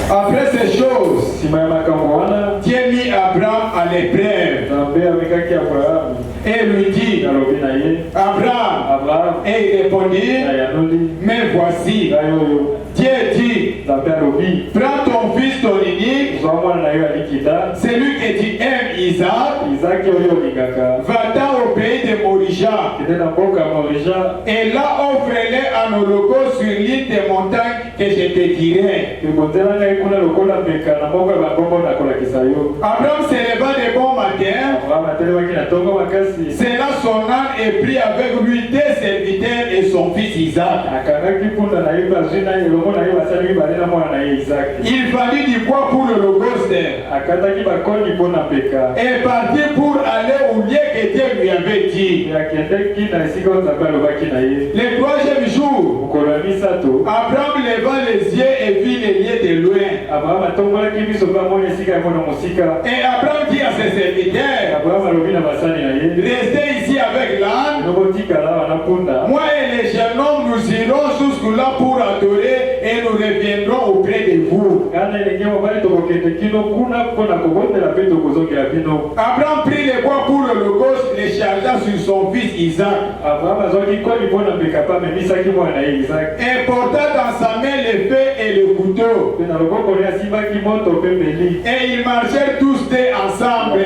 Après ces choses, Dieu mit Abraham à l'épreuve et lui dit, Abraham, et il répondit, mais voici, Dieu dit, prends ton fils, ton unique, celui que tu aimes, Isaac, va-t'en au pays de Morija, et là offre-les en holocauste sur l'île des montagnes que je te dirai. Abraham se leva de bon matin, cela son âne et prit avec lui deux serviteurs et son fils Isaac. Il fallut du bois pour l'holocauste et partit pour aller au lieu que Dieu lui avait dit. Le troisième jour, Abraham leva les yeux et vit les lieux de loin. Et Abraham dit à ses serviteurs, restez ici avec l'âne. Moi et les jeunes hommes, nous irons jusque-là pour adorer et nous reviendrons auprès de vous. Abraham prit les bois pour l'holocauste, les chargea sur son fils Isaac. Et porta dans sa main le feu et le couteau. Et ils marchèrent tous deux ensemble.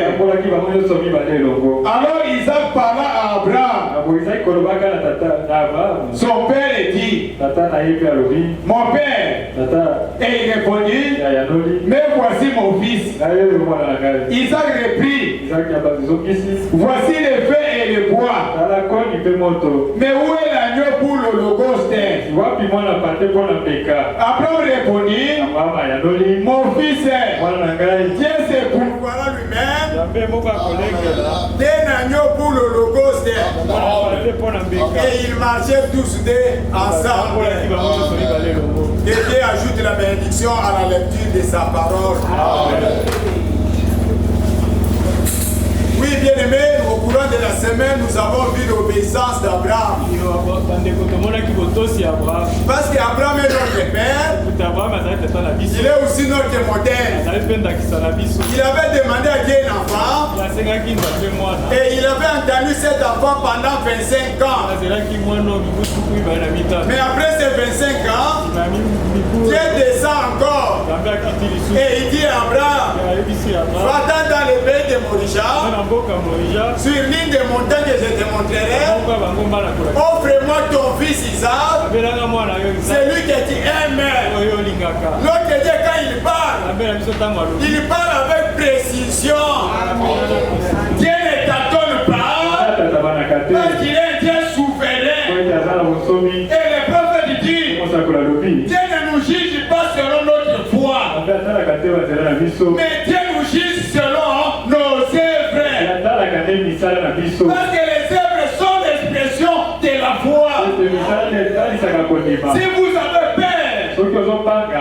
Alors Isaac parla à Abraham, son père, et dit, mon père. Et il répondit, mais voici mon fils. Isaac reprit, voici le feu et le bois. Mais où est l'agneau pour l'holocauste? Abraham répondit, mon fils, Dieu se pourvoira lui-même d'un agneau pour l'holocauste. Et ils marchaient tous deux ensemble. Que Dieu ajoute la bénédiction à la lecture de sa parole. Amen. Oui, bien-aimés, au courant de la semaine, nous avons vu l'obéissance d'Abraham. Parce qu'Abraham est notre père, il est aussi notre modèle. Il avait demandé à Dieu un enfant et il avait entendu cet enfant pendant 25 ans. Mais après ces 25 ans, Dieu descend encore et il dit à Abraham, va-t'en dans le pays de Morija, sur l'île des montagnes que je te montrerai, offre-moi ton fils Isaac, celui que tu aimes. L'autre Dieu, quand il parle avec précision. Dieu ne t'attend pas parce qu'il est un Dieu souverain. Et le prophète dit, Dieu ne nous juge pas selon notre foi, mais Dieu nous juge selon nos œuvres. Parce que les œuvres sont l'expression de la foi. Si vous avez peur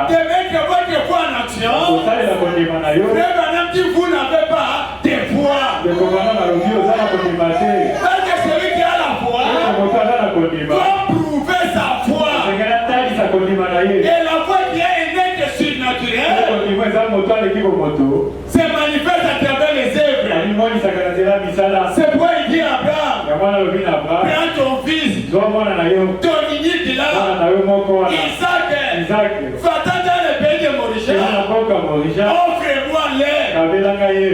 de mettre votre foi en action, même si vous n'avez pas de foi, parce que celui qui a la foi doit prouver sa foi. Et la foi qui est innée surnaturelle se manifeste à travers les œuvres. C'est pourquoi il dit à Abraham, prends ton fils, ton unique là, Isaac, va-t'en dans le pays de Morija, offre-moi l'air.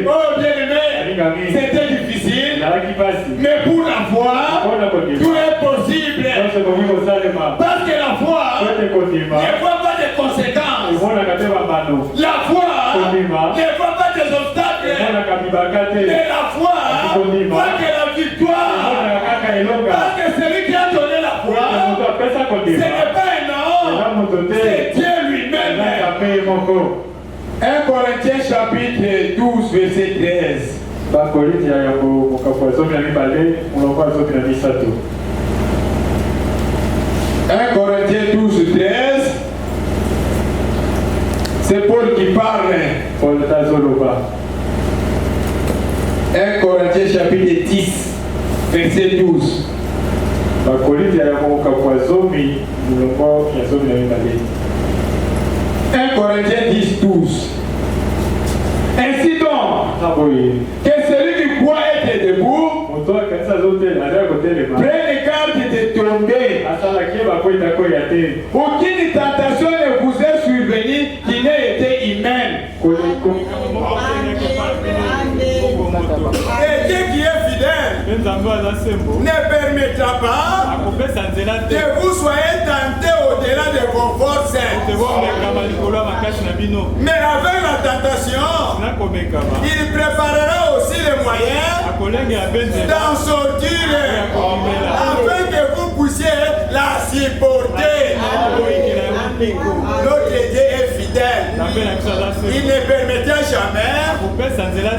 Oh bien-aimé, c'était difficile, mais pour la foi, tout est possible. Parce que la foi ne voit pas de conséquences. La foi ne voit pas des obstacles. Mais la foi voit que la victoire. Parce que celui qui a donné la foi, ce n'est pas un homme, c'est Dieu lui-même. 1 Corinthiens chapitre 12 verset 13. 1 Corinthiens 12 13. C'est Paul qui parle. 1 Corinthiens chapitre 10 verset 12. Corinthiens 10, 12. Ainsi donc, que celui qui croit être debout, prenne garde de tomber. Aucune tentation ne vous est survenue qui n'ait été humaine. Et Dieu qui est fidèle ne permettra pas que vous soyez tentés au-delà de vos forces. Mais avec la tentation, il préparera aussi les moyens d'en sortir afin que vous puissiez la supporter. Notre Dieu est fidèle. Il ne permettra jamais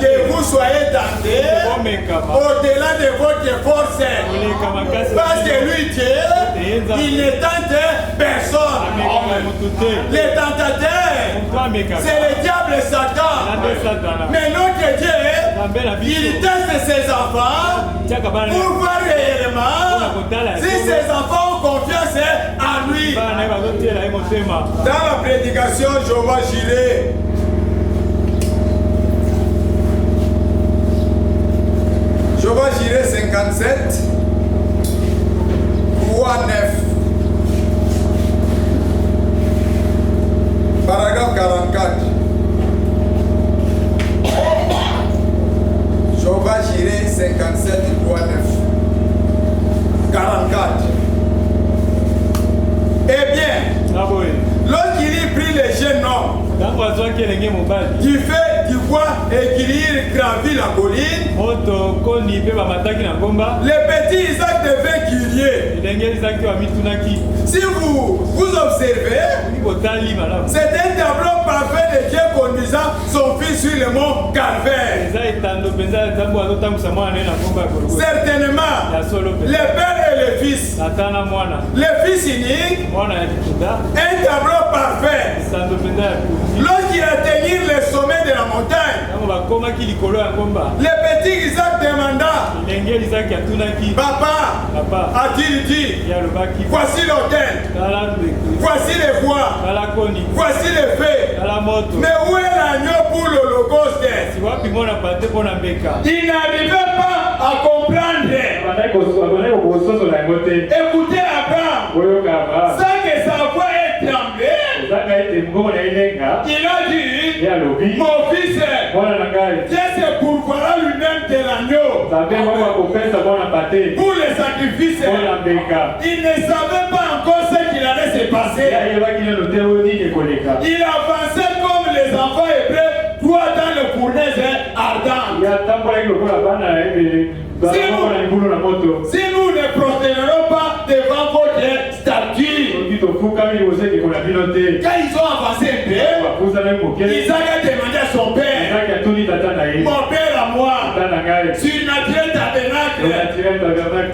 que vous soyez tentés au-delà de votre force. Parce que lui, Dieu, il ne tente personne. Les tentateurs, c'est le diable et Satan. Mais notre Dieu, il teste ses enfants pour voir réellement si ses enfants ont confiance en lui. Dans la prédication, Jéhovah Jireh, Jéhovah Jireh 57, 3, 9. Paragraphe 44. Jéhovah Jireh 57, 3, 9. 44. Eh bien, lorsqu'il prit les jeunes hommes qui fait du bois et qui gravit la colline, le petit Isaac devait crier. Si vous observez, c'est un tableau parfait de Dieu conduisant son fils sur le mont Calvaire. Certainement, le père et le fils, le fils unique, un tableau parfait. Lorsqu'il atteignit le sommet de la montagne, le petit Isaac demanda, Papa, a-t-il dit, voici l'autel, voici les bois, voici les feux, mais où est l'agneau pour l'holocauste? Il n'arrivait pas à comprendre. Écoutez Abraham, sans que sa voix ait tremblé, il a dit, mon fils, Dieu se pourvoira lui-même de l'agneau pour les sacrifices. Il ne savait pas encore ce qu'il allait se passer. Il avançait comme les enfants hébreux, droit dans le fournaise ardent. Si nous ne prostérnerons pas devant votre statue, quand ils ont avancé un peu, Isaac a demandé à son père, mon père à moi, sur naturel tabernacle,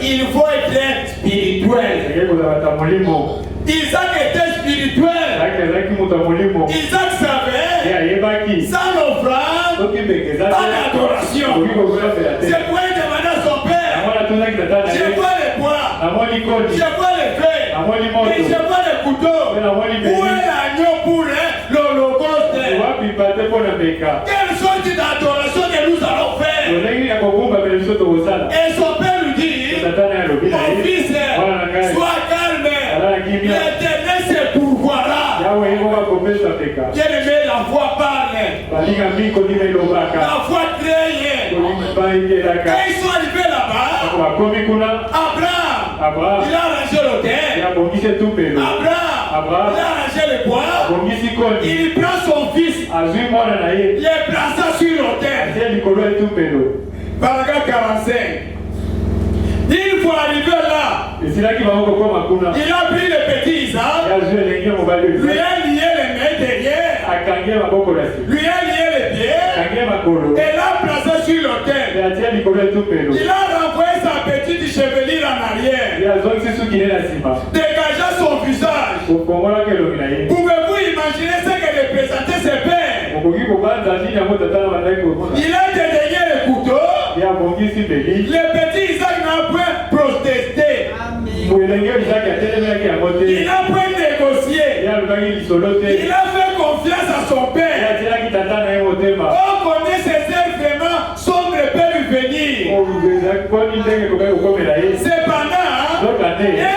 il faut être spirituel. Isaac était spirituel. Isaac savait, sans l'offrande, pas d'adoration. C'est pour il demander à son père, je vois les bois, je vois les feux, et je vois les couteaux. Où est l'agneau pour l'holocauste? Quelle sorte d'adoration que nous allons faire? Et son père lui dit, mon fils, sois calme. L'Éternel se pourvoira. Bien-aimé, la foi parle. La foi crée. Quand ils sont arrivés là-bas, Abraham, il a arrangé l'autel. Abraham, il a arrangé le bois. Il prend son fils. Il est placé sur l'autel. Paragraphe 45. Il faut arriver là. Il a pris le petit Isaac, lui a lié les mains derrière, lui a lié les pieds, et l'a placé sur l'autel. Il a renvoyé sa petite chevelure en arrière, dégageant son visage. Pouvez-vous imaginer ce que représentait ses pères? Il a dédaigné le couteau. Le petit Isaac n'a point protesté. Il a point négocié. Il a fait confiance confiance à son père. On connaît ses ailes vraiment, son repère lui venir. Cependant, un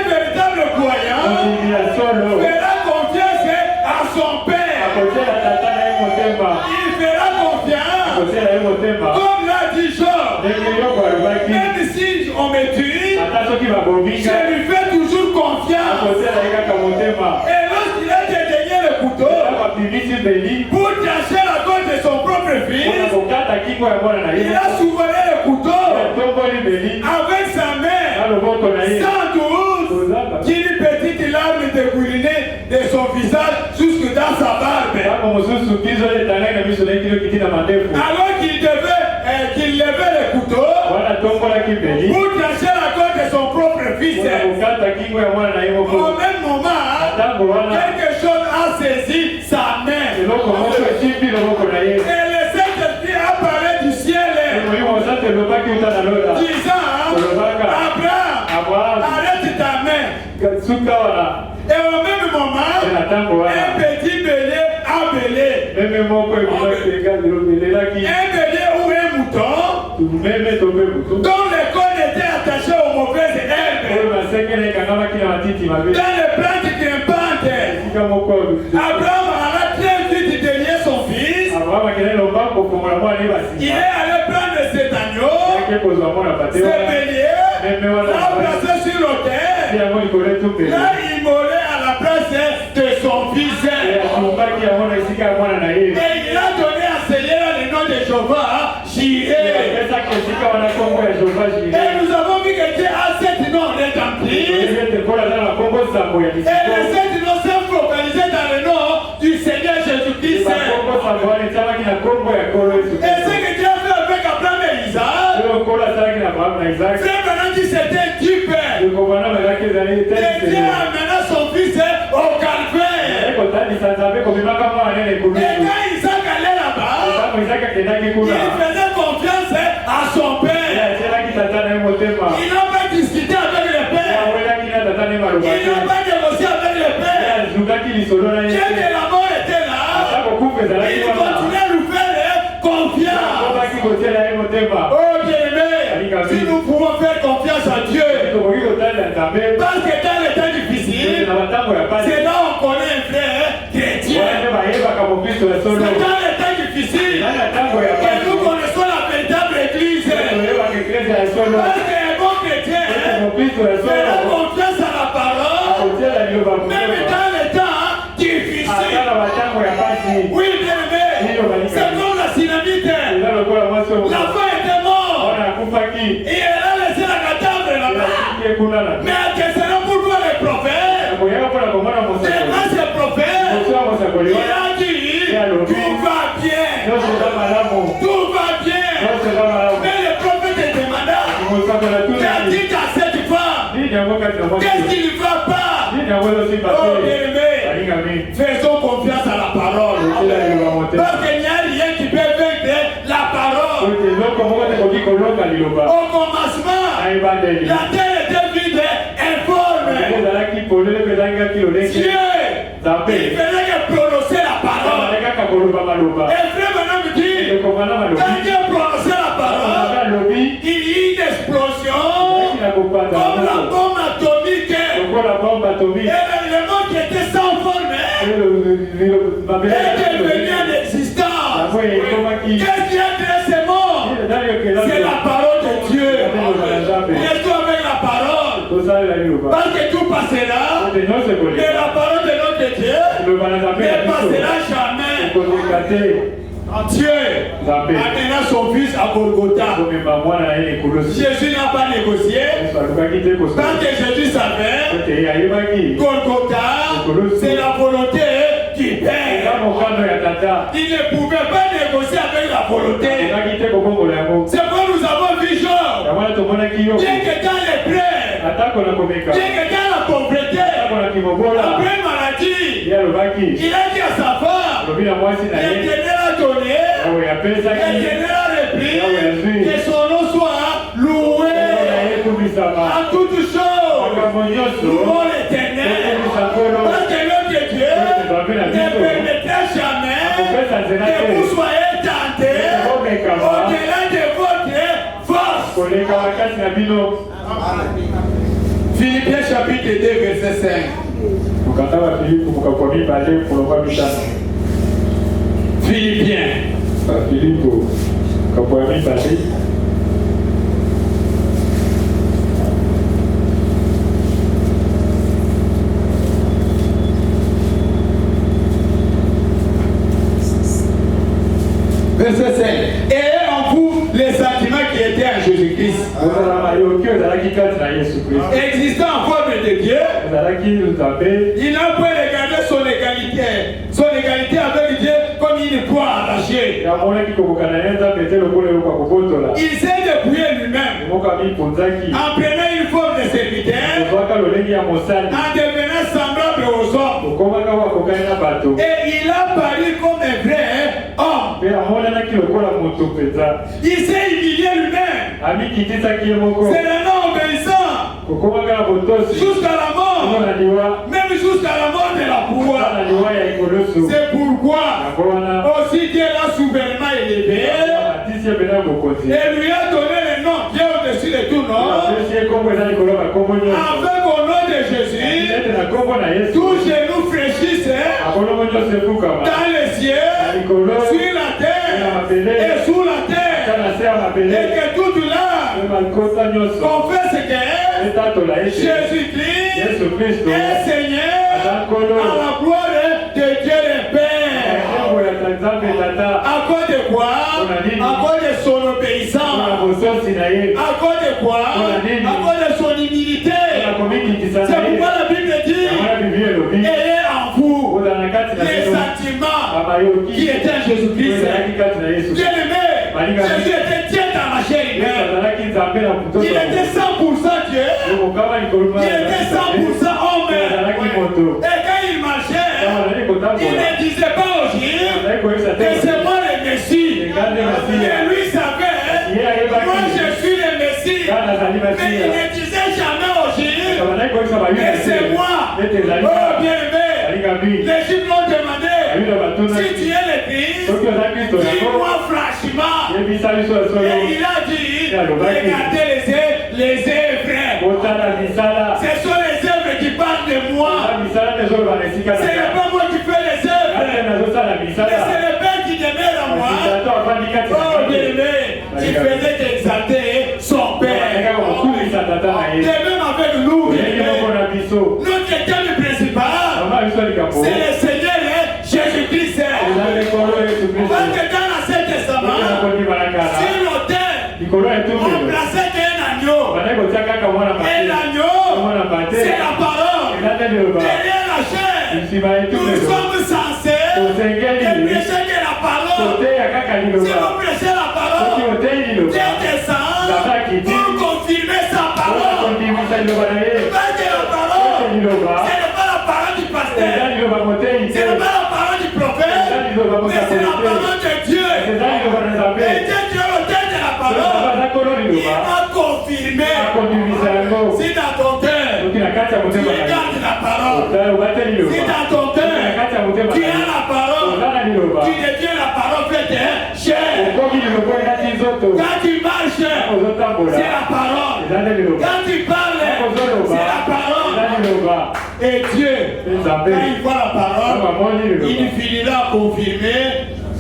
véritable croyant fera confiance à son père. Il fera confiance, comme l'a dit Job. Même si on me tue, je lui fais toujours confiance. Et lorsqu'il a dédaigné le couteau pour trancher la gorge de son propre fils, il a soulevé le couteau avec sa main, sans doute qu'une petite larme dégoulinait de son visage jusque dans sa barbe. Alors qu'il levait le couteau pour trancher la gorge de son propre fils. Au même moment, quelque chose a saisi sa main. Et le Saint-Esprit apparaît du ciel, disant, Abraham, arrête ta main. Et au même moment, un petit bélier a bêlé. Un bélier ou un mouton dont le corps était attaché aux mauvaises herbes, dans les plantes grimpantes. Abraham a très vite délié son fils. Il est allé prendre cet agneau, ce bélier, l'a placé sur l'autel, l'a immolé à la place de son fils. Et il a donné à Seigneur le nom de Jéhovah, Jireh. Et nous avons vu que Dieu a sept noms rédemptifs. Et les sept noms sont focalisés dans le nom du Seigneur Jésus-Christ. Et ce que Dieu a fait avec Abraham et Isaac, c'est maintenant qu'il s'était du Père. Et Dieu a amené son fils au calvaire. Et quand Isaac allait là-bas, il faisait confiance à son père. Il n'a pas discuté avec le père. Il n'a pas négocié avec le père. Dès que la mort était là, il continuait à nous faire confiance. Oh bien-aimé, si nous pouvons faire confiance à Dieu, parce que dans les temps difficiles, c'est là on connaît un frère chrétien. C'est dans les temps difficiles que nous connaissons la véritable église. Parce qu'un bon chrétien fera confiance à la parole, même dans les temps difficiles. Oui, bien-aimé, c'est comme la dynamite. La fin était morte. Et elle a laissé la cadavre là-bas. Mais que sera pour toi les prophètes? C'est moi ces prophètes. Il a dit, tout va bien. Tout va bien. Mais le prophète est demandant. Il a dit à cette femme, qu'est-ce qui ne va pas? Oh bien-aimé, faisons confiance à la parole. Parce qu'il n'y a rien qui peut vaincre la parole. Au commencement, la terre était vide, informe. Dieu, il fallait que prononcer la parole. Et frère maintenant me dit, quand Dieu prononçait la parole, il y a eu une explosion comme la bombe atomique. Et l'élément qui était sans forme est devenu en existence. Qu'est-ce qui a créé ces morts? C'est la parole de Dieu. Restons avec la parole. Parce que tout passera. Mais la parole de notre Dieu ne passera jamais. Dieu amena son fils à Golgotha. Jésus n'a pas négocié. Parce que Jésus savait, Golgotha, c'est la volonté du Père. Il ne pouvait pas négocier avec la volonté. C'est pourquoi nous avons vu Job. Bien que dans les plaies, bien que dans la pauvreté, après maladie, il a dit à sa femme, l'Éternel a donné, l'Éternel a repris, que son nom soit loué en toutes choses. Louons l'Éternel, parce que notre Dieu ne permettra jamais que vous soyez tentés au-delà de votre force. Philippiens chapitre 2 verset 5. Philippiens. Verset 5. Et en vous les sentiments qui étaient en Jésus-Christ, existant en forme de Dieu, il n'a pas regardé son égalité avec Dieu comme une proie arrachée. Il s'est dépouillé lui-même en prenant une forme de serviteur, en devenant semblable aux hommes. Et il a paru comme un vrai homme. Il s'est humilié lui-même. C'est un homme obéissant jusqu'à la mort, même jusqu'à la mort de la croix. C'est pourquoi aussi Dieu l'a souverainement élevé et lui a donné le nom Dieu au-dessus de tout nom, avec au nom de Jésus tout genou fléchisse dans les cieux, sur la terre et sous la terre, et que toute l'âme confesse que Jésus-Christ est Seigneur à la gloire de Dieu le Père. À cause de quoi? À cause de son obéissance. À cause de quoi? À cause de son humilité. C'est pourquoi la Bible dit ayez en vous les sentiments qui étaient en Jésus-Christ. Bien-aimé, Jésus était Dieu dans la chair humaine. Il était 100% Dieu. Il était 100% homme. Et quand il marchait, il ne disait pas aux Juifs que c'est moi le Messie. Et lui savait, moi je suis le Messie. Mais il ne disait jamais aux Juifs que c'est moi. Oh bien-aimé, les Juifs l'ont demandé, si tu es le Christ, dis-moi franchement. Et il a dit, regardez les œuvres. Ce sont les œuvres qui parlent de moi. Ce n'est pas moi qui fais les œuvres, mais c'est le Père qui demeure en moi. Oh bien-aimé, il faisait exalter son Père. De même avec nous, notre thème principal, c'est le Seigneur Jésus-Christ. Parce que dans l'Ancien Testament, sur l'autel, on plaçait un agneau. Et l'agneau, c'est la parole. Derrière la chair, nous sommes censés prêcher que la parole. Si vous prêchez la parole, Dieu descend pour confirmer sa parole. Parce que la parole, ce n'est pas la parole du pasteur, ce n'est pas la parole du prophète, mais c'est la parole de Dieu. Et Dieu, l'auteur de la parole, il va confirmer. Si dans ton cœur, tu regardes la parole, si dans ton cœur, tu as la parole, tu deviens la parole faite chair. Quand tu marches, c'est la parole. Quand tu parles, c'est la parole. Et Dieu, quand il voit la parole, il finira à confirmer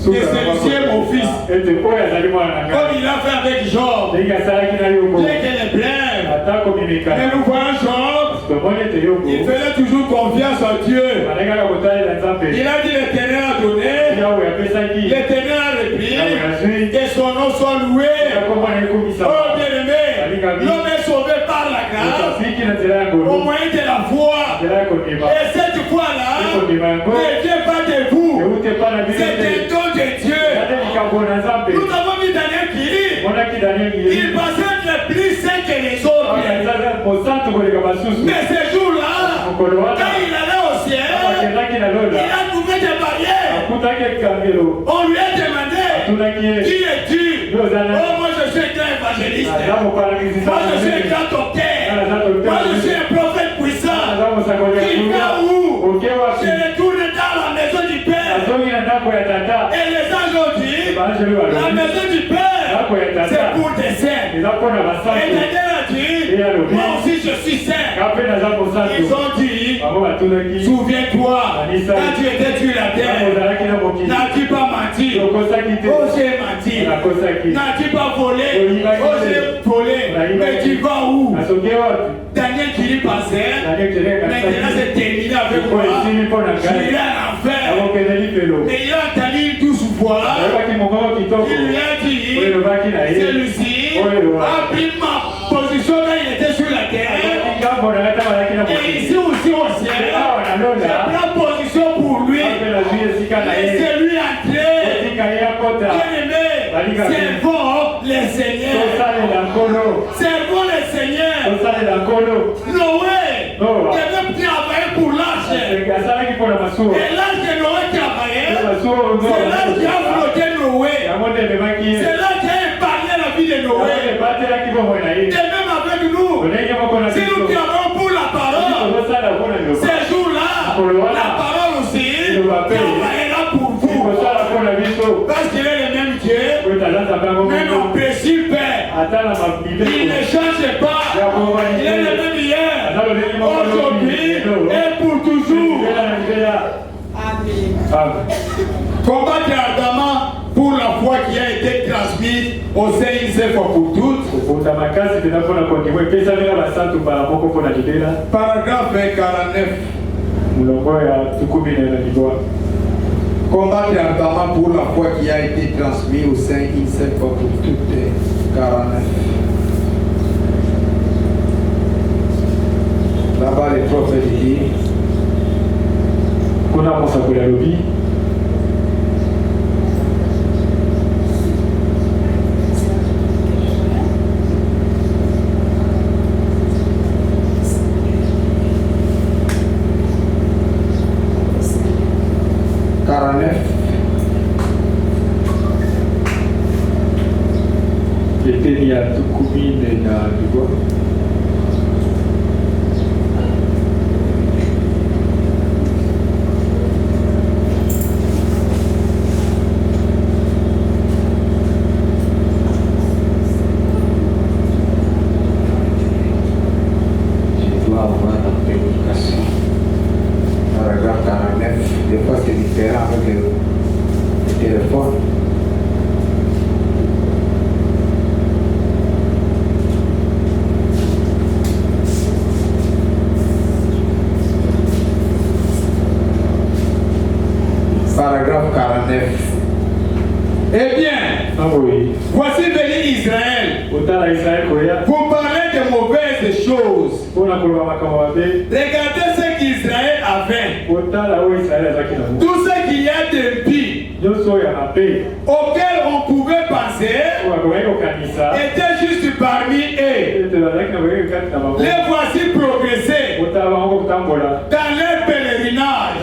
que celui-ci est mon fils. Comme il a fait avec Job. Dès qu'elle est pleine. Mais nous voyons Job, il faisait toujours confiance en Dieu. Il a dit l'Éternel a donné, l'Éternel a repris, que son nom soit loué. Oh bien-aimé, l'homme est sauvé par la grâce, au moyen de la foi. Et cette foi-là ne vient pas de vous, c'est un don de Dieu. Nous avons vu Daniel qui il passait être plus sain que les autres. Mais ce jour-là, quand il allait au ciel, il a trouvé des barrières. On lui a demandé, qui es-tu? Oh, moi je suis un grand évangéliste. Moi je suis un grand docteur. Moi je suis un prophète puissant. Qui va où? Je retourne dans la maison du Père. Et les anges ont dit, la maison du Père, c'est pour des saints. Et Daniel a dit, moi aussi je suis saint. Ils ont dit, souviens-toi, quand tu étais sur la terre, n'as-tu pas menti? Oh, j'ai menti. N'as-tu pas volé? Oh, j'ai volé. Mais tu vas où? Daniel qui lui passait, maintenant c'est terminé avec moi. Je lui ai en enfer. Et il a entendu tout sous voix. Il lui a dit, celui-ci a pris ma position quand il était sur la terre. Et ici aussi au ciel, j'ai pris position pour lui. Laissez lui entrer. Bien-aimé, servons les seigneurs. Servons les seigneurs. Noé devait travailler pour l'arche. Et l'arche de Noé travaillait. C'est l'arche qui a flotté Noé. C'est l'arche qui a épargné la vie de Noé. Et même avec nous, si nous travaillons pour la parole, ces jours-là, la parole aussi travaillera pour vous. Parce qu'il est le même Dieu, même en principe, il ne change pas. Il est le même hier, aujourd'hui et pour toujours. Amen. Combattre ardemment pour la foi qui a été transmise au sein une seule fois pour toutes. Paragraphe 49. Combattre ardemment pour la foi qui a été transmise au sein une seule fois pour toutes. 49. Là-bas, les prophètes disent, qu'on a pensé pour la lobby. Était à Tukumine na Dubois. Je dois avoir la prédication. Paragraphe 49. Des fois c'est différent avec le téléphone. Paragraphe 49. Eh bien, voici venu Israël. Vous parlez de mauvaises choses. Regardez ce qu'Israël avait. Tout ce qu'il y a de pire, auquel on pouvait penser, était juste parmi eux. Les voici progresser dans leur pèlerinage.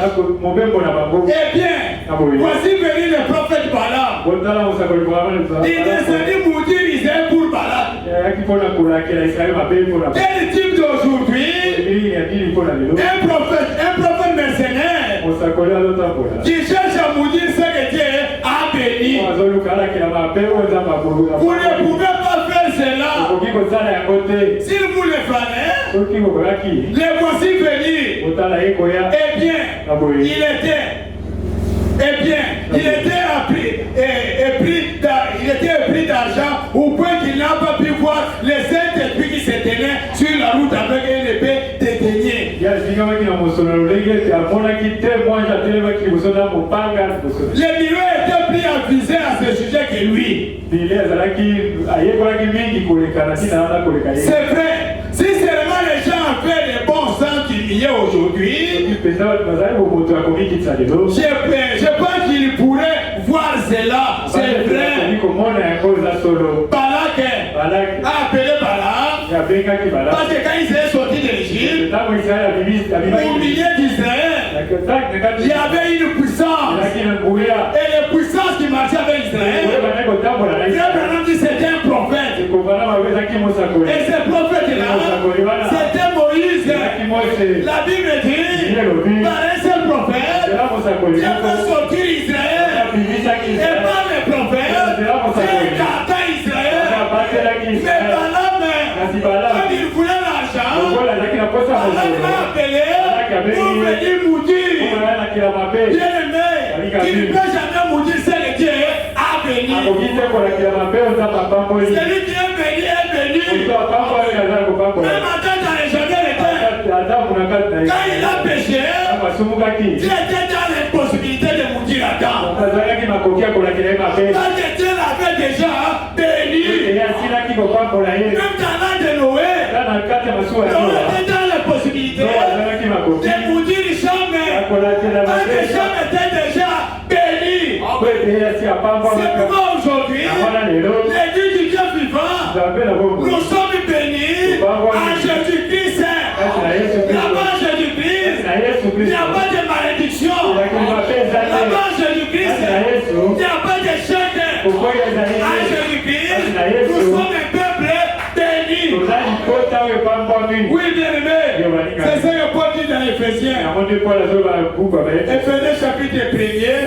Eh bien, voici venu le prophète Balaam. Il descendit maudire Israël pour Balaam. Quel type d'aujourd'hui? Un prophète mercenaire qui cherche à maudire ce que Dieu a béni. Vous ne pouvez pas faire cela. S'il vous le fallait, les voici venir. Eh bien, il était épris d'argent au point qu'il n'a pas pu voir les Saint-Esprit qui se tenaient sur la route avec une épée déteignée. Les nuées étaient plus avisés à ce sujet que lui. C'est vrai. Si seulement les gens avaient les bons sens qu'il y a aujourd'hui, je pense qu'ils pourraient voir cela. C'est vrai. Balak a appelé Balaam parce que quand ils étaient sortis de l'Égypte, au milieu d'Israël, il y avait une puissance. Et la puissance qui marchait avec Israël, Abraham dit c'était un prophète. Et ce prophète-là, c'était Moïse. La Bible dit, par un seul prophète, Dieu peut sortir Israël. Et par les prophètes, Dieu écarta Israël. Mais Balaam, quand il voulait l'argent, Balaam l'a appelé pour venir maudire. Bien-aimé, il ne peut jamais maudire celle qui est à venir. Celui qui est venu est venu. Même en temps dans les jardins d'été, quand il a péché, Dieu était dans l'impossibilité de maudire Adam. Parce que Dieu l'avait déjà béni. Même dans l'an de Noé, Noé était dans l'impossibilité de maudire jamais. Parce que Cham était déjà béni. C'est pourquoi aujourd'hui, l'Église du Dieu vivant, nous sommes bénis à Jésus-Christ. Là-bas Jésus-Christ, il n'y a pas de malédiction. Là-bas Jésus-Christ, il n'y a pas de chèque. À Jésus-Christ, nous sommes un peuple béni. Oui, bien-aimé. C'est ça que Paul dit dans Éphésiens. Éphésiens chapitre 1er.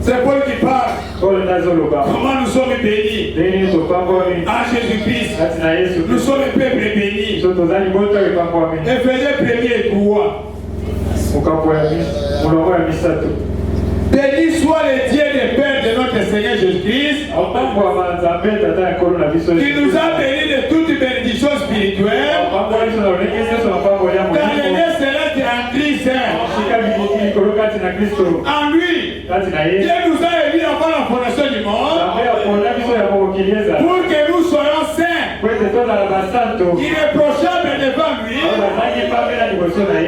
C'est Paul qui parle. Comment nous sommes bénis à Jésus-Christ. Nous sommes un peuple béni. Éphésiens 1er 3. Béni soit le Dieu des pères de notre Seigneur Jésus-Christ, qui nous a bénis de toute bénédiction spirituelle dans les lieux célestes et en Christ. En lui, Dieu nous a élus avant la fondation du monde pour que nous soyons saints, irréprochables devant lui.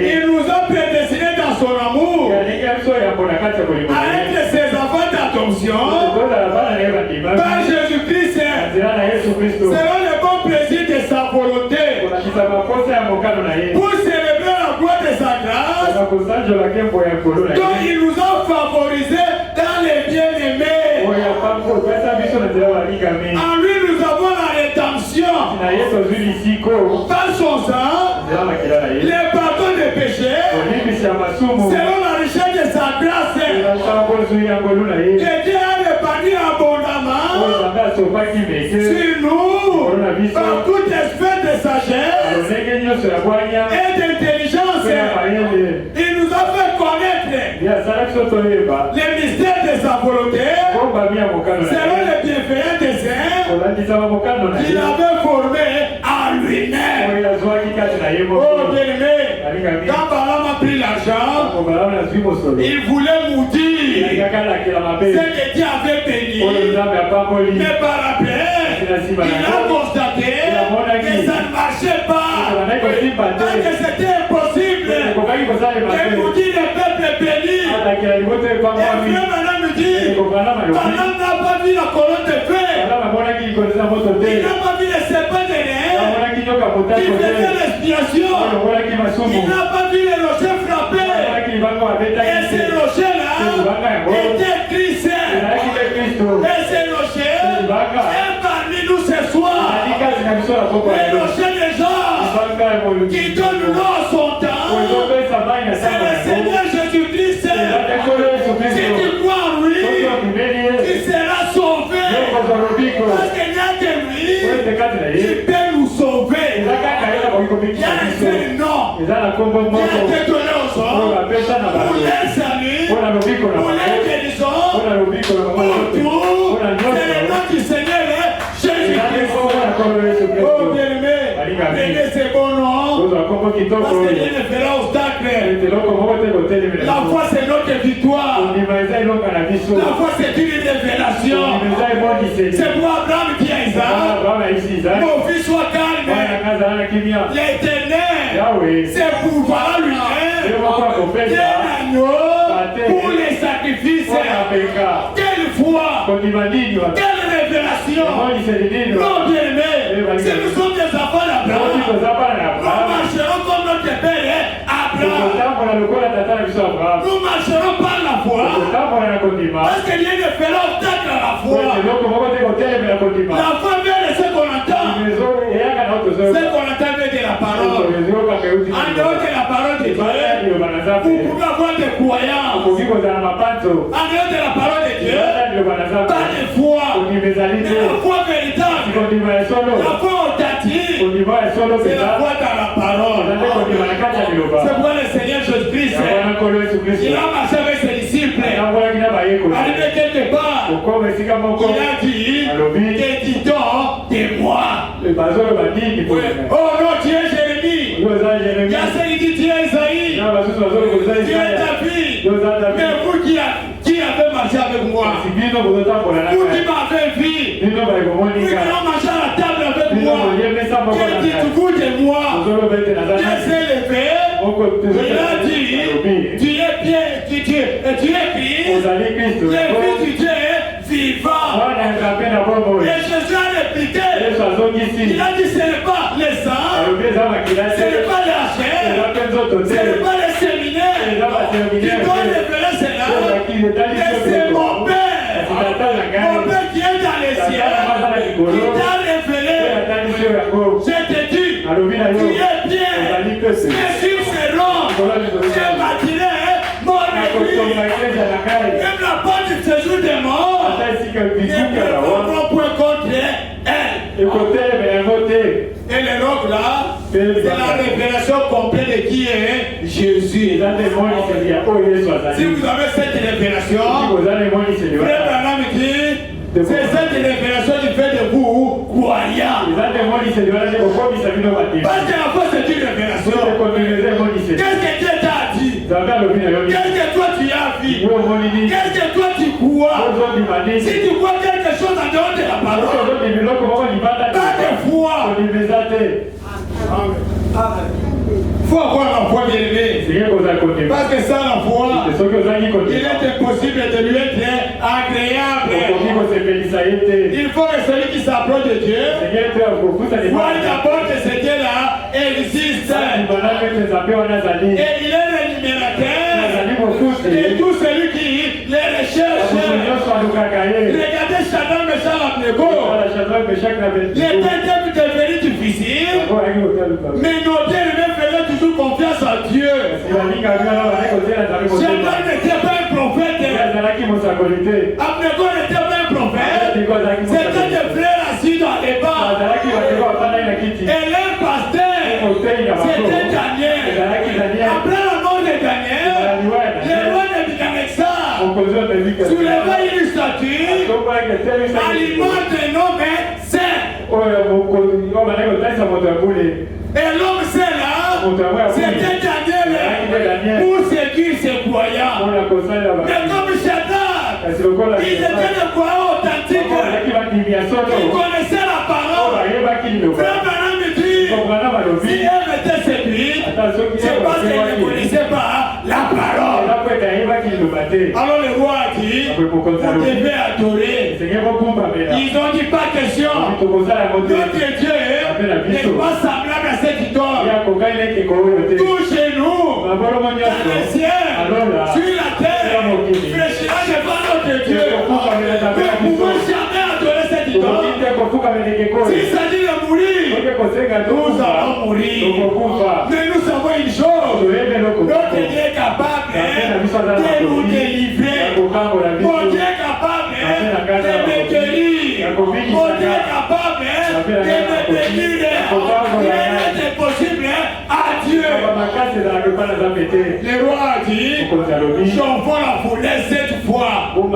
Il nous a prédestinés dans son amour à être ses enfants d'adoption par Jésus-Christ selon le bon plaisir de sa volonté pour célébrer la gloire de sa grâce dont il nous a favorisés dans les bien-aimés. En lui nous avons la rédemption par son sang, le pardon des péchés selon la richesse de sa grâce que Dieu a répandu abondamment sur nous par toute espèce de sagesse et d'intelligence. Il nous a fait connaître les mystères de sa volonté selon les bienfaits desseins qu'il avait formé à lui-même. Oh bien-aimé, quand Balaam a pris l'argent, il voulait maudire ce que Dieu avait béni, mais par après, il a constaté que ça ne marchait pas, parce que c'était impossible de maudire le peuple béni. Et puis maintenant me dit, Balaam n'a pas vu la colonne de feu, il n'a pas vu les serpents de l'air qui faisaient l'expiation, il n'a pas vu les rochers frapper, et ces rochers-là étaient Christ. Et ces rochers est parmi nous ce soir. Les rochers des gens qui donnent l'eau à son temps, c'est le Seigneur Jésus-Christ. Si tu crois en lui, tu seras sauvé. Parce qu'il n'y a que lui qui peut nous sauver. Il y a un seul nom qui a été donné aux hommes pour les salut, pour les guérisons, pour tout. C'est le nom du Seigneur Jésus-Christ. Oh bien-aimé, bénis ce bon nom, parce que Dieu ne fera obstacle. La foi c'est notre victoire. La foi c'est une révélation. C'est pour Abraham qui a Isaac. Mon fils soit calme. L'éternel, c'est pour voir lui-même quel agneau pour les sacrifices. Quelle foi, quelle révélation. Non bien-aimé, si nous sommes des enfants d'Abraham, nous marcherons comme notre père Abraham. Nous marcherons par la foi, parce que rien ne fera obstacle à la foi. La foi vient de ce qu'on entend. Ce qu'on entend vient de la parole. En dehors de la parole de Dieu, vous pouvez avoir des En dehors de la parole de Dieu, pas de foi. Mais la foi véritable, la foi authentique, c'est la foi dans la parole. C'est pourquoi le Seigneur Jésus-Christ, il a marché avec ses disciples. Arrivé quelque part, il a dit, que dit-on de moi? Oh non, tu es Jérémie. Il y a ceux qui disent tu es Isaïe. Tu es David. Mais vous qui avez marché avec moi, vous qui m'avez vu, vous qui avez marché à la table avec moi, qui dites-vous de moi? Dieu s'est levé, il a dit, tu es bien, tu es Christ, le Fils du Dieu vivant. Et Jésus a répliqué, il a dit ce n'est pas les sang, ce n'est pas la chair, ce n'est pas les séminaires qui t'ont révélé cela, mais c'est mon Père qui est dans les cieux, qui t'a révélé. Je te dis, tu es bien, mes yeux seront, je bâtirai mon église, même la porte du séjour des morts ne peut point contre elle. Et le roc là, c'est la révélation complète de qui est Jésus. Si vous avez cette révélation, Frère Branham dit, c'est cette révélation qui fait de vous croyants. Parce que la foi c'est une révélation. Qu'est-ce que Dieu t'a dit? Qu'est-ce que toi tu as vu? Qu'est-ce que toi tu crois? Si tu crois quelque chose en dehors de la parole, pas de foi. Il faut avoir la foi bien aimée. Parce que sans la foi, il est impossible de lui être agréable. Il faut que celui qui s'approche de Dieu voit d'abord que ce Dieu-là existe. Et il est le numérateur et tout celui qui les recherche. Regardez Shadrach, Meshach et Abednego. Les temps étaient devenus difficiles, mais nos bien-aimés faisaient toujours confiance à Dieu. Shadrach n'était pas un prophète. Abednego n'était pas un prophète. C'était des frères assis dans les bars. Et leur pasteur, c'était Daniel. Après la mort de Daniel, le roi de Nebuchadnezzar souleva une statue à l'image d'un homme saint. Et l'homme saint là, c'était Daniel pour séduire ses croyants. Mais comme Shadrach, ils étaient des croyants authentiques. Ils connaissaient la parole. Frère Branham me dit, si elle était séduite, c'est parce qu'elle ne connaissait pas la parole. Alors le roi a dit, vous devez adorer. Ils ont dit pas question. Notre Dieu n'est pas semblable à cet idole. Tout chez nous, dans le ciel, sur la terre, fléchira devant notre Dieu. Nous ne pouvons jamais adorer cet idole. S'il s'agit de mourir, nous allons mourir. Mais nous savons une chose, notre Dieu est capable de nous délivrer. Mon Dieu est capable de me guérir. Mon Dieu est capable de me bénir. Rien n'est possible à Dieu. Le roi a dit, j'envoie la foulée cette fois. Nous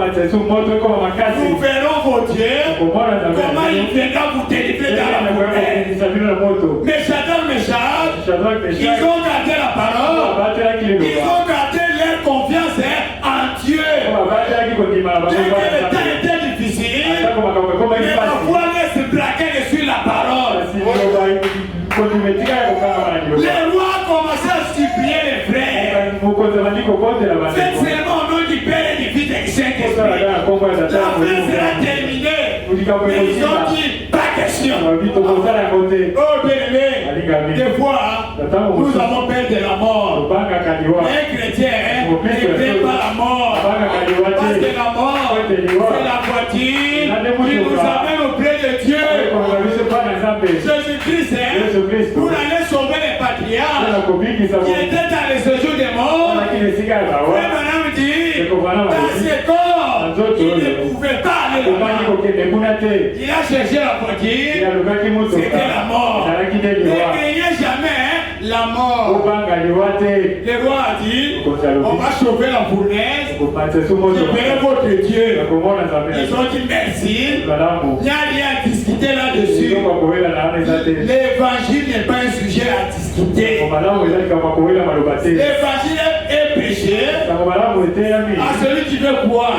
verrons vos dieux, comment il viendra vous délivrer dans la foulée. Mais Shadrach, Meshach, ils ont gardé la parole. Ils ont gardé leur confiance en Dieu. Le temps était difficile, mais la foi reste braquée sur la parole. Le roi a commencé à supplier les frères. Faites seulement au nom du Père et du Fils et du Saint-Esprit. La fête sera terminée. Mais ils ont dit, pas question. Oh bien-aimé, des fois, nous avons peur de la mort. Les chrétiens ne craignent pas la mort. Parce que la mort, c'est la voiture qui nous amène auprès de Dieu. Jésus-Christ, pour aller sauver les patriarches, voyage, qui était dans les séjours des morts, frère Branham dit, dans ses corps, il ne pouvait pas aller là-bas. Il a cherché la voiture, c'était la mort. Il ne craignait jamais la mort. Le roi a dit, on va sauver la fournaise, libérer votre Dieu. Ils ont dit merci. Il n'y a rien à discuter là-dessus. L'évangile n'est pas un sujet à discuter. L'évangile est péché à celui qui veut croire.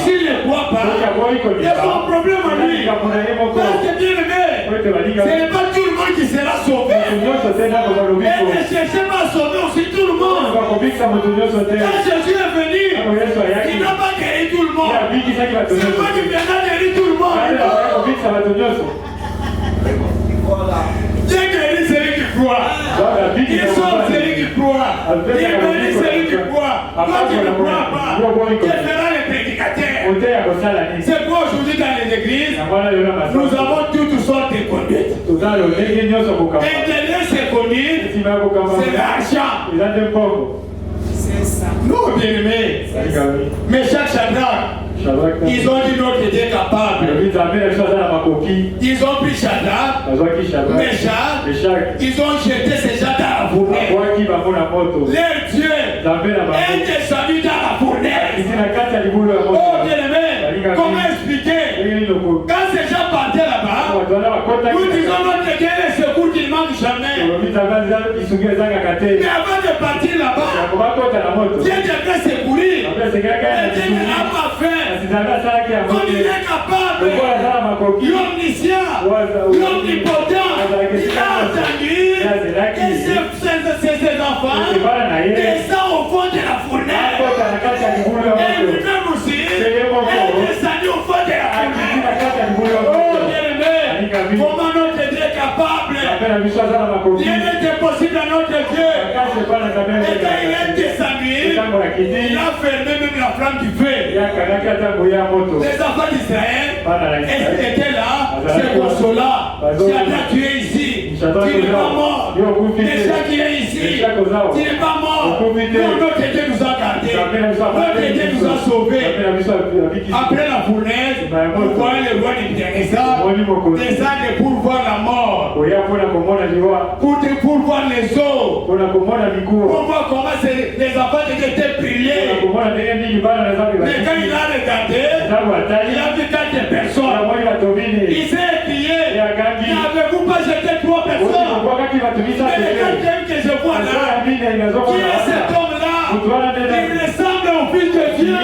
S'il ne croit pas, il y a son problème à lui. Parce que bien aimé, ce n'est pas tout le monde qui sera sauvé. Et ne cherchez pas à sauver aussi tout le monde. Quand Jésus est venu, il n'a pas guéri tout le monde. C'est pas qu'il viendra guérir tout le monde. Dieu guérit celui qui croit. Il sauve celui qui croit. Il bénit celui qui croit. Toi qui ne crois pas, tu feras les prédicateurs. C'est pour aujourd'hui dans les églises, nous avons toutes sortes de conduites. Et derrière ces conduites, c'est l'argent. C'est ça. Nous, bien-aimés, mais chaque Shadrach, ils ont dit notre Dieu est capable. Ils ont pris Shadrach, Meshach, ils ont jeté ces gens dans la fournaise. Leur Dieu est descendu dans la fournaise. Oh bien-aimé, comment expliquer? Quand ces gens partaient là-bas, nous disons notre Dieu est secours qu'il ne manque jamais. Mais avant de partir là-bas, Dieu devait secourir. Et Dieu n'a pas fait. Comme il est capable, l'omniscient, l'omnipotent, il a entendu que ses enfants descendent au fond de la fournaise. Et lui-même aussi est descendu au fond de la fournaise. Oh bien-aimé, comment notre Dieu est capable? Rien n'était possible à notre Dieu. Et quand il est descendu, il a fermé même la flamme du feu. Les enfants d'Israël étaient là, c'est consolant. Shadrach, tu es ici, tu n'es pas mort. Meshach, tu es ici, tu n'es pas mort. Notre Dieu nous a gardés, notre Dieu nous a sauvés. Après la fournaise, vous voyez le roi du Bénéza descendre pour voir la mort, pour voir les eaux, pour voir comment les enfants étaient brûlés. Mais quand il a regardé, il a vu 4 personnes. Il s'est écrié. N'avez-vous pas jeté 3 personnes? Mais le quatrième que je vois là, qui est cet homme-là? Il ressemble au Fils de Dieu.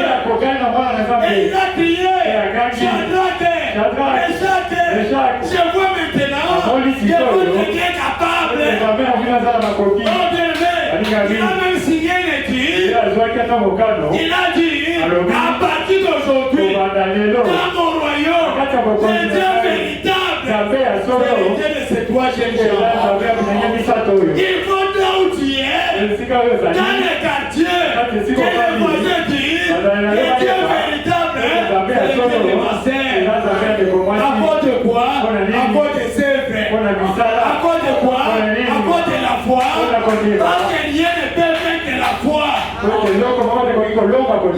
Et il a crié, Shadrach, Meshach, je vois maintenant que votre Dieu est capable. Oh bien-aimé, il a même signé l'étude. Il a dit, à partir d'aujourd'hui, dans mon royaume, le Dieu véritable, c'est le Dieu de ces 3 jeunes gens. Il faut là où tu es, dans les quartiers, que les voisins disent, le Dieu véritable, c'est le Dieu de Marseille. À cause de quoi? À cause de ses frères. À cause de quoi? À cause de la foi. Parce que rien ne peut faire que la foi.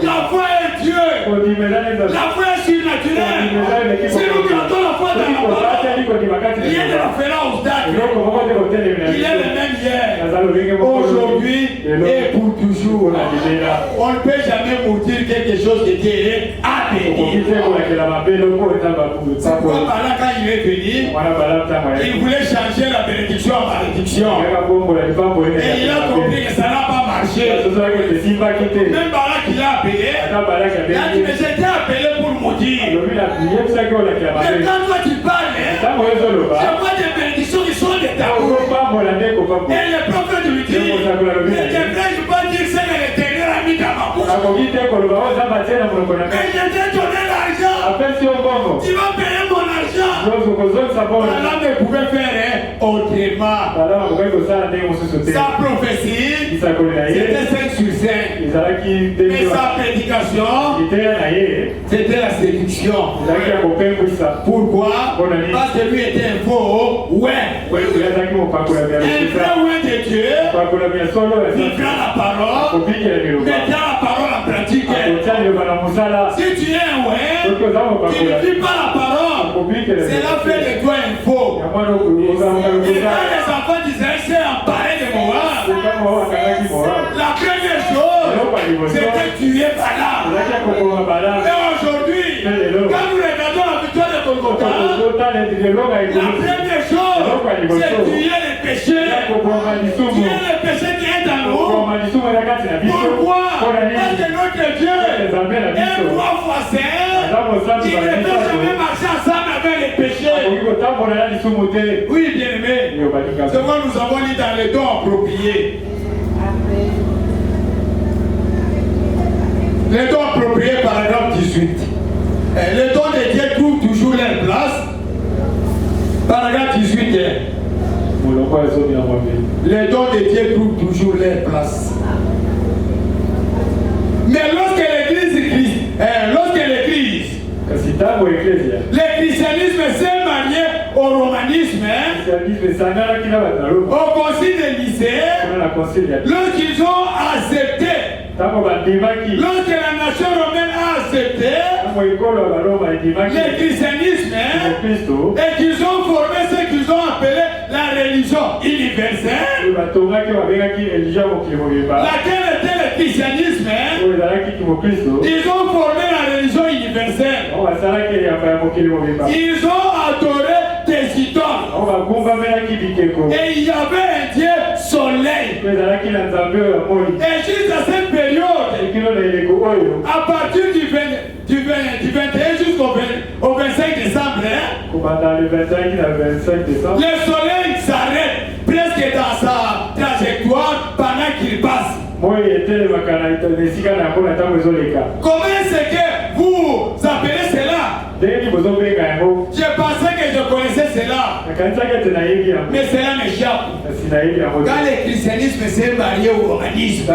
La foi est Dieu. La foi est surnaturelle. Si nous gardons la foi dans la parole, rien ne la fera obstacle. Il est le même hier, aujourd'hui et pour toujours. On ne peut jamais maudire quelque chose qui était béni. C'est pourquoi Balak, quand il est venu, il voulait changer la bénédiction en malédiction. Et il a compris que ça n'a pas marché. Même Balak, il a appelé. Il a dit, mais j'étais appelé pour maudire. Mais quand toi tu parles, je vois des bénédictions qui sont des tabous. Et le prophète lui dit, ne devrais-je pas dire ce que l'Éternel a mis dans ma bouche? Mais je t'ai donné l'argent. Tu vas payer mon argent. Allah ne pouvait faire autrement. Sa prophétie, c'était 5 sur 5. Mais sa prédication, c'était la séduction. Pourquoi? Parce que lui était un faux ouais. Un vrai ouais de Dieu, vivant la parole, mettant la parole en pratique. Si tu es un ouais, tu ne vis pas la parole, cela fait de toi un faux. Et quand les enfants d'Israël s'est emparés de Moab, la première chose, c'était tuer Balaam. Et aujourd'hui, quand nous regardons la victoire de Golgotha, la première chose, c'est tuer les péchés. Tuer les péchés qui est en nous. Pourquoi? Parce que notre Dieu est un roi voisin. Il ne peut jamais marcher ensemble avec les péchés. Oui, bien aimé. C'est pourquoi nous avons dit dans les dons appropriés. Les dons appropriés, paragraphe 18. Les dons de Dieu trouvent toujours leur place. Paragraphe 18. Les dons de Dieu trouvent toujours leur place. Mais lorsque l'église, le christianisme s'est marié au romanisme, au concile de Nicée, lorsqu'ils ont accepté, lorsque la nation romaine a accepté le christianisme, et qu'ils ont formé ce qu'ils ont appelé la religion universelle, laquelle était le christianisme, ils ont formé la religion universelle. Ils ont adoré des idoles. Et il y avait un Dieu soleil. Et jusqu'à cette période, à partir du 21 jusqu'au 25 décembre, le soleil s'arrête presque dans sa trajectoire pendant qu'il passe. Comment est-ce que vous appelez cela? Je pensais que je connaissais cela, mais cela m'échappe. Quand le christianisme s'est marié au romanisme,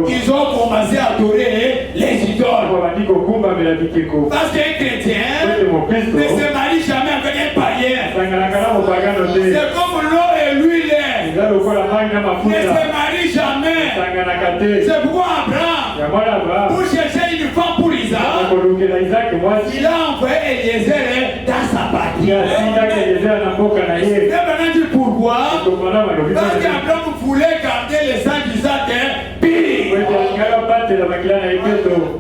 ils ont commencé à adorer les idoles. Parce qu'un chrétien ne se marie jamais avec un païen. C'est comme l'eau et l'huile. Ne se marie jamais. C'est pourquoi Abraham, pour chercher une femme pour Isaac, il a envoyé Eliezer dans sa patrie. Et maintenant dit pourquoi? Parce qu'Abraham voulait garder le sang d'Isaac pire.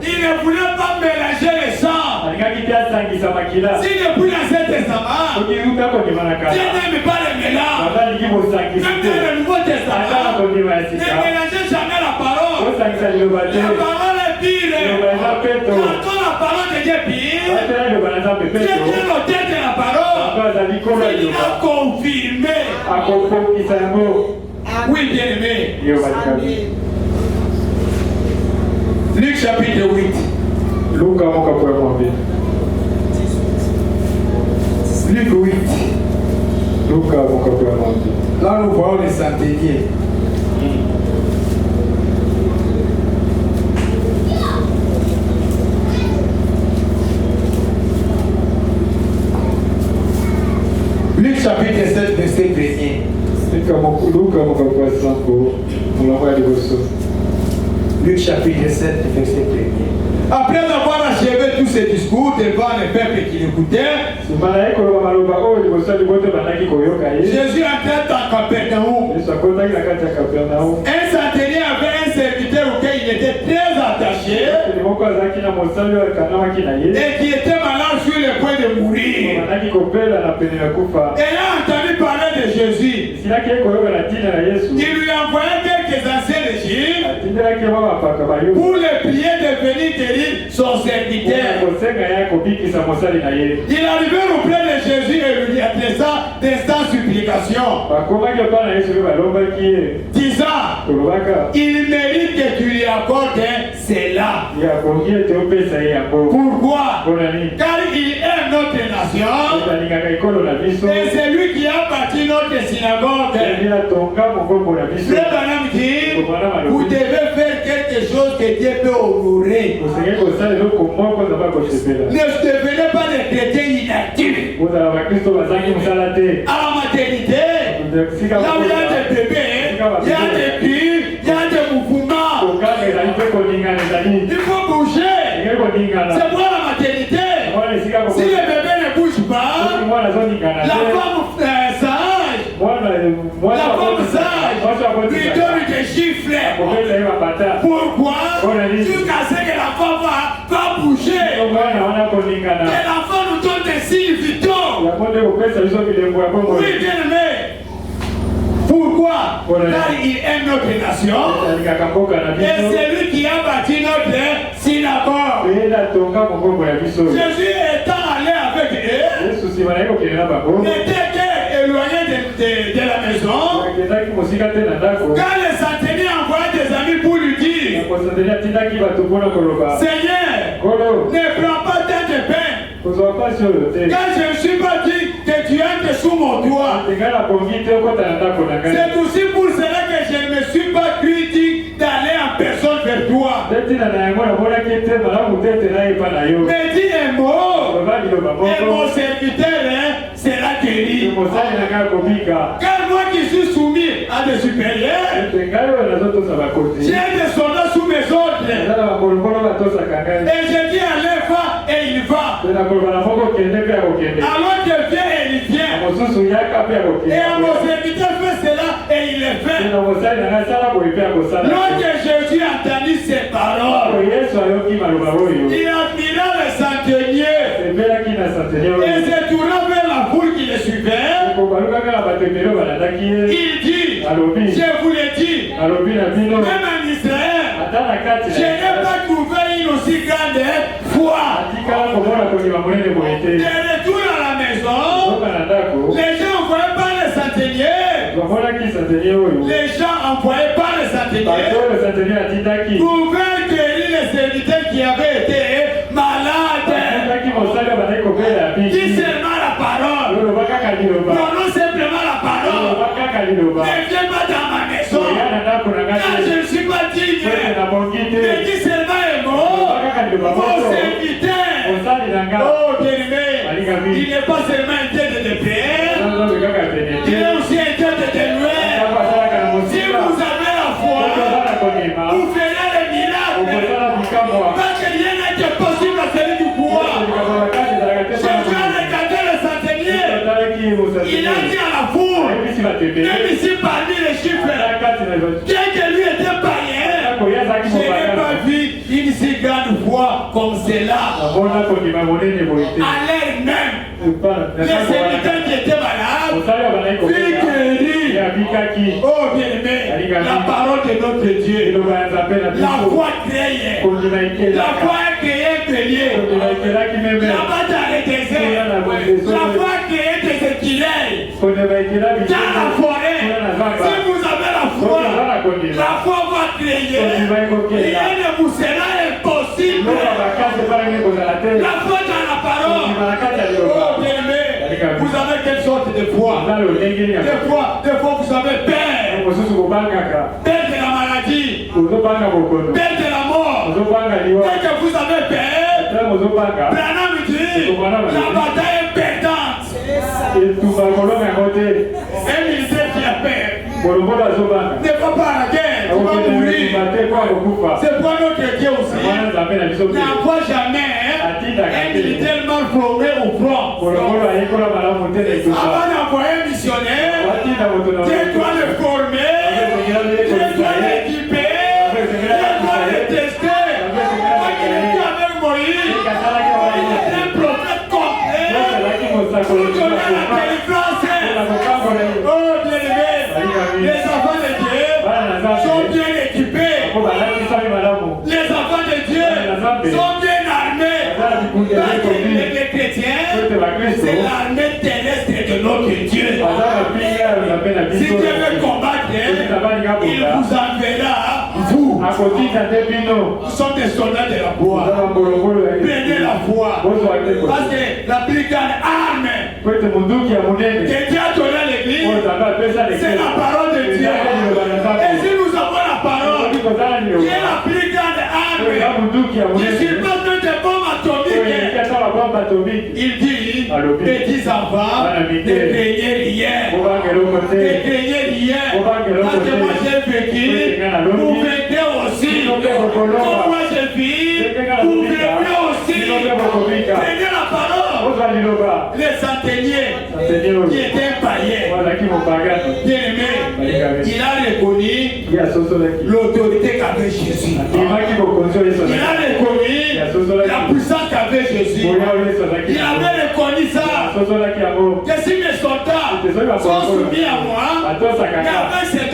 Il ne voulait pas mélanger le sang. Si depuis l'Ancien Testament, Dieu n'aime pas le mélange. Même dans le Nouveau Testament, ne mélangez jamais la parole. La parole est pire. Quand la parole devient pire, Dieu tient le tête de la parole. Il a confirmé. Oui, bien aimé. Luc chapitre 8. Luc 8. Là, nous voyons les centeniers. Luc chapitre 7, verset 1er. Luc chapitre 7, verset 1er. Après avoir achevé tous ces discours devant le peuple qui l'écoutait, Jésus entra dans Capernaum. Un centenier avait un serviteur auquel il était très attaché et qui était malade sur le point de mourir. Ayant entendu parler de Jésus, il lui envoya quelques anciens d'Égypte pour le prier de venir guérir son serviteur. Il arrivait auprès de Jésus et lui adressa d'instantes supplications, disant, il mérite que tu lui accordes cela. Pourquoi? Car il aime notre nation. Et c'est lui qui a bâti notre synagogue. Frère Branham dit, vous devez faire quelque chose que Dieu peut honorer. Ne devenez pas des chrétiens inactifs. À la maternité, là où il y a des bébés, il y a des cris, il y a des mouvements. Il faut bouger. C'est pour la maternité. Si le bébé ne bouge pas, la femme sage, lui donne des gifles. Pourquoi? Jusqu'à ce que la femme va bouger. Que l'enfant nous donne des signes vitaux. Oui, bien aimé. Pourquoi? Car il aime notre nation. Et c'est lui qui a bâti notre synagogue. Jésus étant allé avec eux, n'était qu'éloigné de la maison. Quand les centeniers envoyaient des amis pour lui dire, Seigneur, ne prends pas tant de peine. Quand je ne suis pas dit que tu entres sous mon toit, c'est aussi pour cela que je ne me suis pas critique d'aller en personne vers toi. Mais dis un mot, et mon serviteur sera guéri. Car moi qui suis soumis à des supérieurs, j'ai des soldats sous mes ordres. Et je dis à l'un va et il va. Alors que vient et il vient. Et à mon serviteur fait cela et il le fait. Lorsque Jésus entendit ces paroles, il admira le centenier et se tourna vers la foule qui le suivait. Il dit, je vous l'ai dit, même en Israël, je n'ai pas trouvé une aussi grande foi. De retour à la maison, les gens envoyés par le centenier, les gens envoyés par le centenier pouvaient guérir les serviteurs qui avaient été malades. Dis seulement la parole. Prononce simplement la parole. Ne viens pas dans ma maison. Car je ne suis pas digne. Mais dis seulement un mot. Mon serviteur. Oh bien-aimé, il n'est pas seulement un Dieu de paix, il est aussi un Dieu de louer. Si vous avez la foi, vous ferez les miracles. Parce que rien n'est possible à celui qui croit. Jésus a regardé le centenier. Il a dit à la foule, même ici parmi les chiffres, bien que lui était païen, je n'ai pas vu une si grande foi comme cela. À l'air même, les serviteurs qui étaient malades furent guéris. Oh bien-aimé, la parole de notre Dieu, la foi créée, la foi créée bélier, la bataille des déserts, la foi créée des équilèves, dans la forêt. Si vous avez la foi va créer, rien ne vous sera impossible. La foi dans la parole. Oh bien-aimé, vous avez quelle sorte de foi? Des fois vous avez peur. Peur de la maladie, peur de la mort. Dès que vous avez peur, Branham dit, la bataille est perdante. Un militaire qui a peur ne va pas à la guerre, tu vas mourir. C'est pour notre Dieu aussi. N'envoie jamais un militaire mal formé au front. Avant d'envoyer un missionnaire, tu dois le former, tu dois l'équiper, tu dois le tester. Moi qui l'ai dit avec Moïse, il était un prophète complet pour donner la délivrance. Oh bien-aimé, les enfants de Dieu sont bien équipés. Les enfants de Dieu sont bien armés. Parce que les chrétiens, c'est l'armée terrestre de notre Dieu. Si Dieu veut combattre, il vous enverra, vous. Nous sommes des soldats de la foi. Prenez la foi. Parce que la plus grande arme que Dieu a donné à l'église, c'est la parole de Dieu. Et si nous avons la parole, qui est la plus grande arme, qui surpasse même des bombes atomiques, il dit, petits enfants, ne craignez rien. Ne craignez rien. Parce que moi j'ai vécu, vous vaincrez aussi. Comme moi j'ai vécu, vous vaincrez aussi. Craignez la parole. Les centeniers, qui était un païen, bien aimé, il a reconnu l'autorité qu'avait Jésus. Il a reconnu la puissance qu'avait Jésus. Il avait reconnu ça. Que si mes soldats sont soumis à moi, qu'avec ces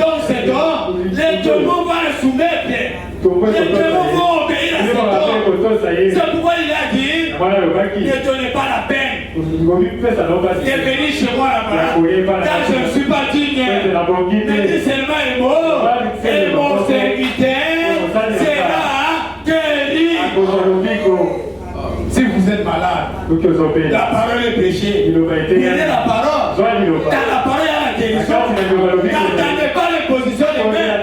dons, les démons vont les soumettre. Les démons vont obéir à ces dons. C'est pourquoi il a dit, ne donnez pas la peine de venir chez moi là-bas, car je ne suis pas digne. Mais dis seulement un mot, et mon serviteur sera guéri. Si vous êtes malade, la parole est prêchée. Prenez la parole. Dans la parole, il y a la guérison. N'attendez pas les positions des mains.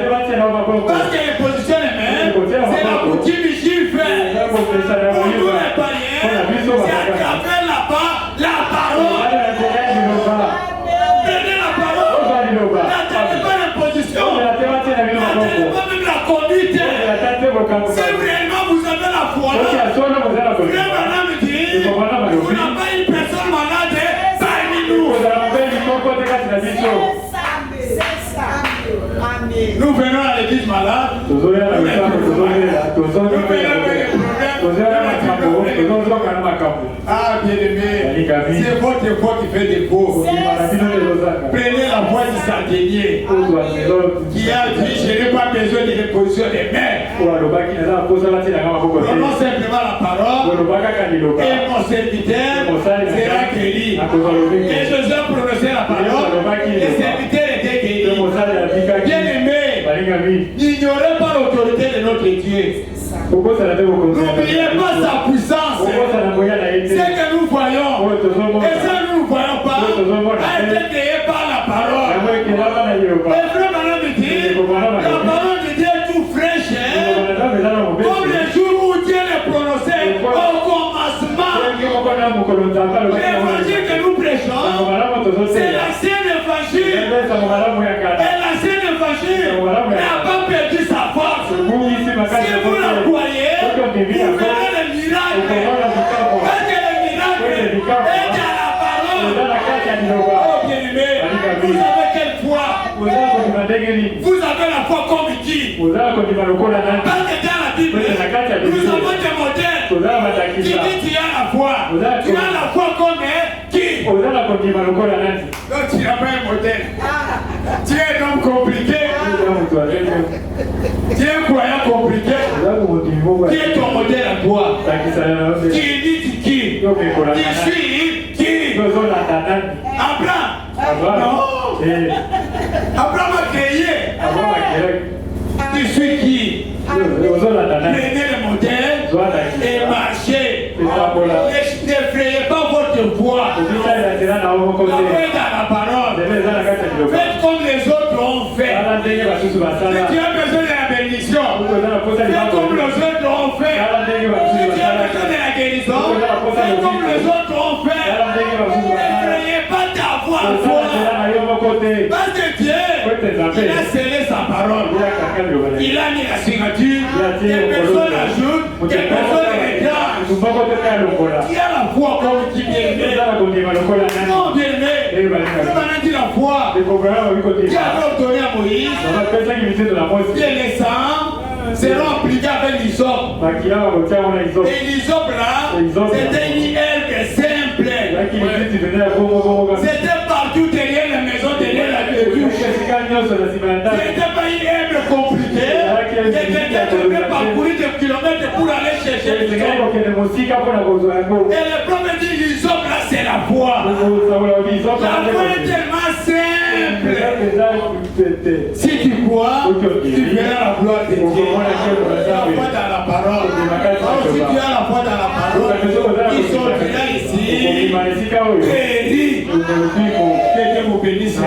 Parce que les positions des mains, c'est la coutume ici, frère. Pour nous les païens, c'est à travers là-bas la parole. Prenez la parole. N'attendez pas les positions. N'attendez pas même la conduite. Si réellement vous avez la foi, frère Madame dit, vous n'avez pas une personne malade parmi nous. Nous venons à l'église malade. Nous venons avec des problèmes. Ah, bien aimé, c'est votre foi qui fait défaut. Prenez la voix du centenier qui a dit, je n'ai pas besoin de l'imposition des mains. Prenons simplement la parole et mon serviteur sera guéri. Et Jésus a prononcé la parole et le serviteur était guéri. Bien aimé, n'ignorez pas l'autorité de notre Dieu. N'oubliez pas sa puissance. Ce que nous voyons et ce que nous ne voyons pas a été créé par la parole. Et frère Madame dit, la parole de Dieu est tout fraîche. Comme le jour où Dieu l'a prononcé au commencement. L'évangile que nous prêchons, c'est la saine évangile. Et la saine évangile n'a pas perdu sa force. Si vous la croyez, vous verrez le miracle. Parce que le miracle est à la parole. Oh bien-aimé, vous avez quelle foi? Vous avez la foi comme qui? Parce que dans la Bible, nous avons des modèles qui disent tu as la foi. Tu as la foi comme qui? Donc tu n'as pas un modèle. Tu es un homme compliqué. Tu es un croyant compliqué. Qui est ton modèle à toi? Qui dit qui? Qui suis qui? Abraham. Non. Abraham a créé. Tu suis qui? Prenez le modèle et marchez. N'effrayez pas votre voix. Après dans la parole. Faites comme les autres ont fait. Si tu as besoin de la bénédiction, faites comme les autres ont fait. Si tu as besoin de la guérison, faites comme les autres ont fait. N'effrayez pas ta voix. Parce que Dieu, il a scellé sa parole. Il a mis la signature. Des personnes ajoutent, des personnes réclament. Qui a la foi comme qui bien aimé? Non, bien aimé. Maintenant dit la foi. Qui a donné à Moïse. Et les sangs seront appliqués avec l'hysope. Et l'hysope là, c'était une herbe simple. C'était partout derrière la maison, derrière la maison. C'était pas une herbe compliquée. quelqu'un peut parcourir des kilomètres pour aller chercher le trône. Et le prophète dit, l'hysope là, c'est la foi. La foi est tellement simple. Si tu crois, tu verras la gloire de Dieu. La foi dans la parole. Si tu as la foi dans la parole, ils sont déjà ici. Guéris. Que Dieu vous bénisse.